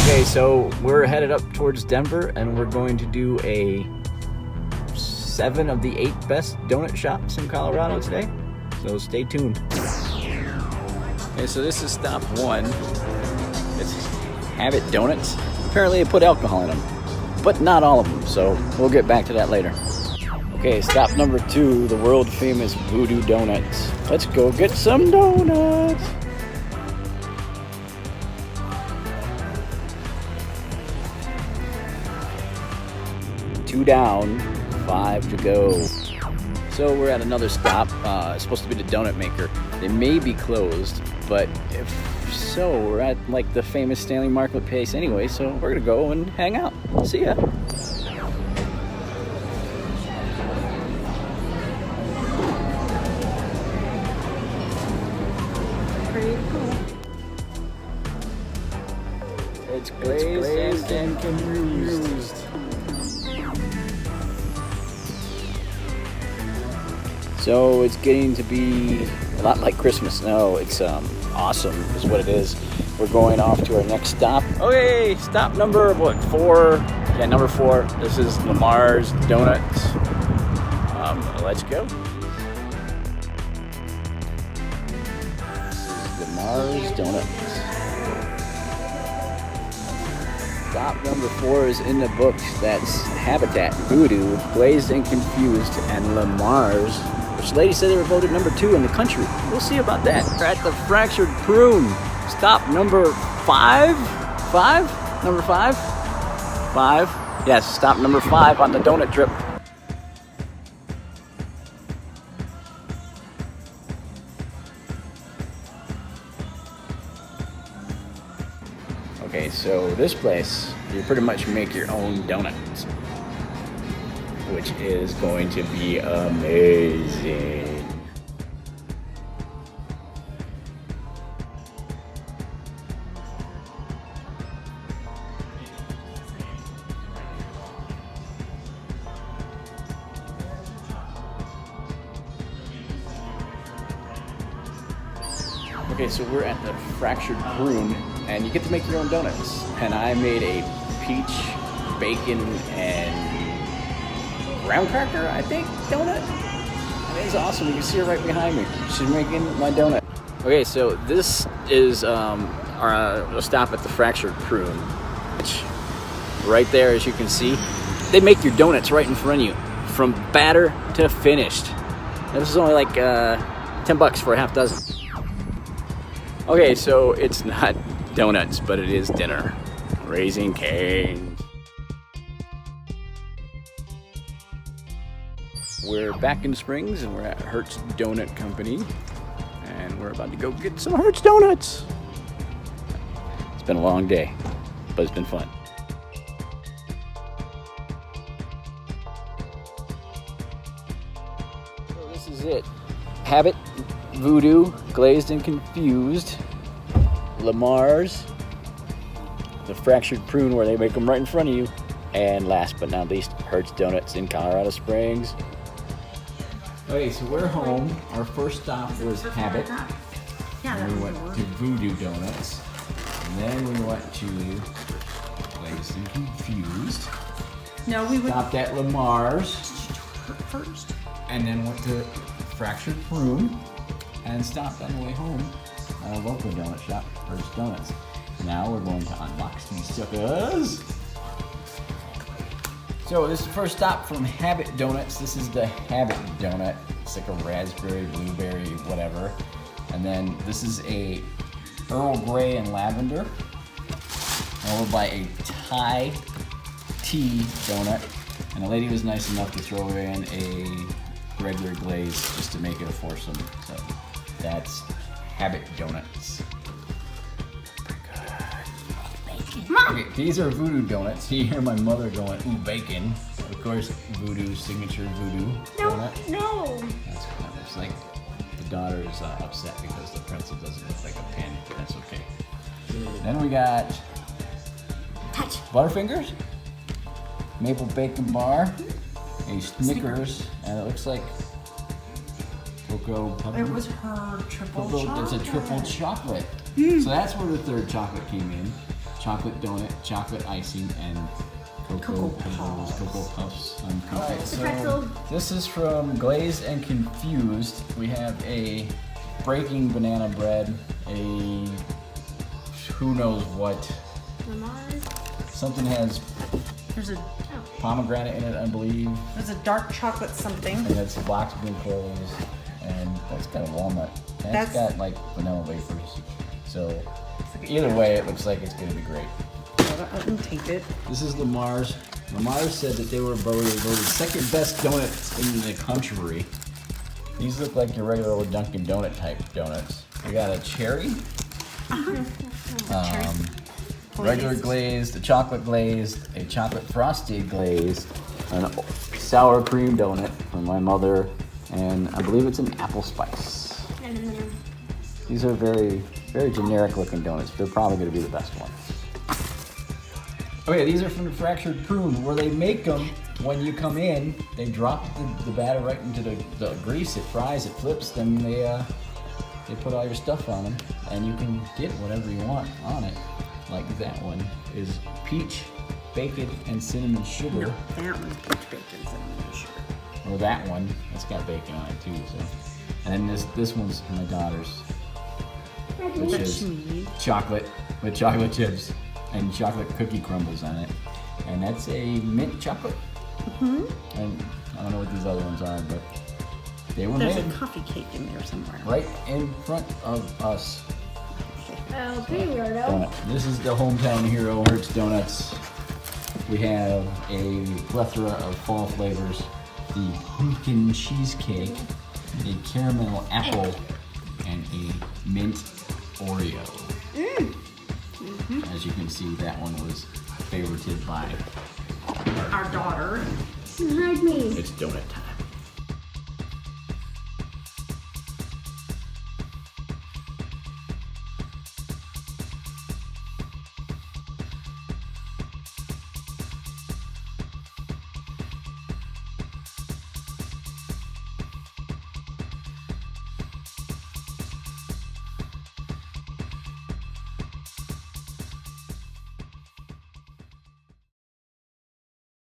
Okay, so we're headed up towards Denver, and we're going to do a 7 of the 8 best donut shops in Colorado today. So stay tuned. Okay, so this is stop 1. It's Habit Donuts. Apparently they put alcohol in them, but not all of them, so we'll get back to that later. Okay, stop number 2, the world famous Voodoo Donuts. Let's go get some donuts. Two down, 5 to go. So we're at another stop. It's supposed to be the donut maker. They may be closed, but if so, we're at like the famous Stanley Marketplace anyway, so we're gonna go and hang out. See ya. Pretty cool. It's glazed and confused. So it's getting to be a lot like Christmas. No, it's awesome is what it is. We're going off to our next stop. Okay, stop number 4? Yeah, number 4. This is Lamar's Donuts. Let's go. This is Lamar's Donuts. Stop number 4 is in the books. That's Habitat, Voodoo, Glazed and Confused, and Lamar's. Which lady said they were voted number 2 in the country. We'll see about that. We're at the Fractured Prune. Stop number 5? 5? Number 5? 5? Yes, stop number 5 on the donut trip. Okay, so this place, you pretty much make your own donuts, which is going to be amazing. Okay, so we're at the Fractured Prune, and you get to make your own donuts. And I made a peach, bacon, and graham cracker, I think, donut. And it's awesome. You can see her right behind me. She's making my donut. Okay, so this is our stop at the Fractured Prune, which right there, as you can see, they make your donuts right in front of you, from batter to finished. And this is only like $10 for a half dozen. Okay, so it's not donuts, but it is dinner. Raising Cane's. We're back in Springs, and we're at Hertz Donut Company, and we're about to go get some Hertz donuts. It's been a long day, but it's been fun. So this is it. Habit, Voodoo, Glazed and Confused, Lamar's, the Fractured Prune where they make them right in front of you, and last but not least, Hertz Donuts in Colorado Springs. Okay, so we're home. Our first stop was Habit. And we went to Voodoo Donuts. And then we went to Glazed and Confused. No, we would. Stopped at Lamar's. First. And then went to Fractured Prune. And stopped on the way home at a local donut shop, Hertz Donuts. Now we're going to unbox these suckers. So this is the first stop from Habit Donuts. This is the Habit Donut. It's like a raspberry, blueberry, whatever. And then this is a Earl Grey and lavender. Followed by a Thai tea donut. And the lady was nice enough to throw in a regular glaze just to make it a foursome. So that's Habit Donuts. Okay, these are Voodoo Donuts. You hear my mother going, ooh, bacon. Of course, Voodoo, signature Voodoo donut. No. That's cool. It's like the daughter is upset because the pretzel doesn't look like a pin. That's okay. Then we got Butterfingers, maple bacon bar, a Snickers, and it looks like cocoa pudding. It was her triple chocolate. It's a triple chocolate. So that's where the third chocolate came in. chocolate donut, chocolate icing, and cocoa puffs. Alright, so this is from Glazed and Confused. We have a breaking banana bread, a who knows what. Something has There's a pomegranate in it, I believe. there's a dark chocolate something. And that's Blox Blue Clothes. And that's got a walnut. And that's got like vanilla wafers. So either way, it looks like it's going to be great. I can tape it. This is Lamar's. Lamar said that they were voted second best donuts in the country. These look like your regular old Dunkin' Donut type donuts. We got a cherry, regular glazed, a chocolate glazed, a chocolate frosted glazed, a sour cream donut from my mother, and I believe it's an apple spice. These are very, very generic looking donuts. They're probably going to be the best ones. Okay, these are from the Fractured Prune, where they make them when you come in. They drop the batter right into the grease. It fries, it flips, then they put all your stuff on them, and you can get whatever you want on it. Like that one is peach, bacon, and cinnamon sugar. That one's peach bacon, cinnamon sugar. Or that one, it's got bacon on it too. So, and then this one's my daughter's, which is chocolate with chocolate chips and chocolate cookie crumbles on it, and that's a mint chocolate. And I don't know what these other ones are, but they were There's made a coffee cake in there somewhere. right in front of us. Okay, weirdo. Donut. This is the hometown hero, Hertz Donuts. We have a plethora of fall flavors: the pumpkin cheesecake, a caramel apple, and a mint Oreo. As you can see, that one was favorited by Our daughter. Hide me. it's donut time.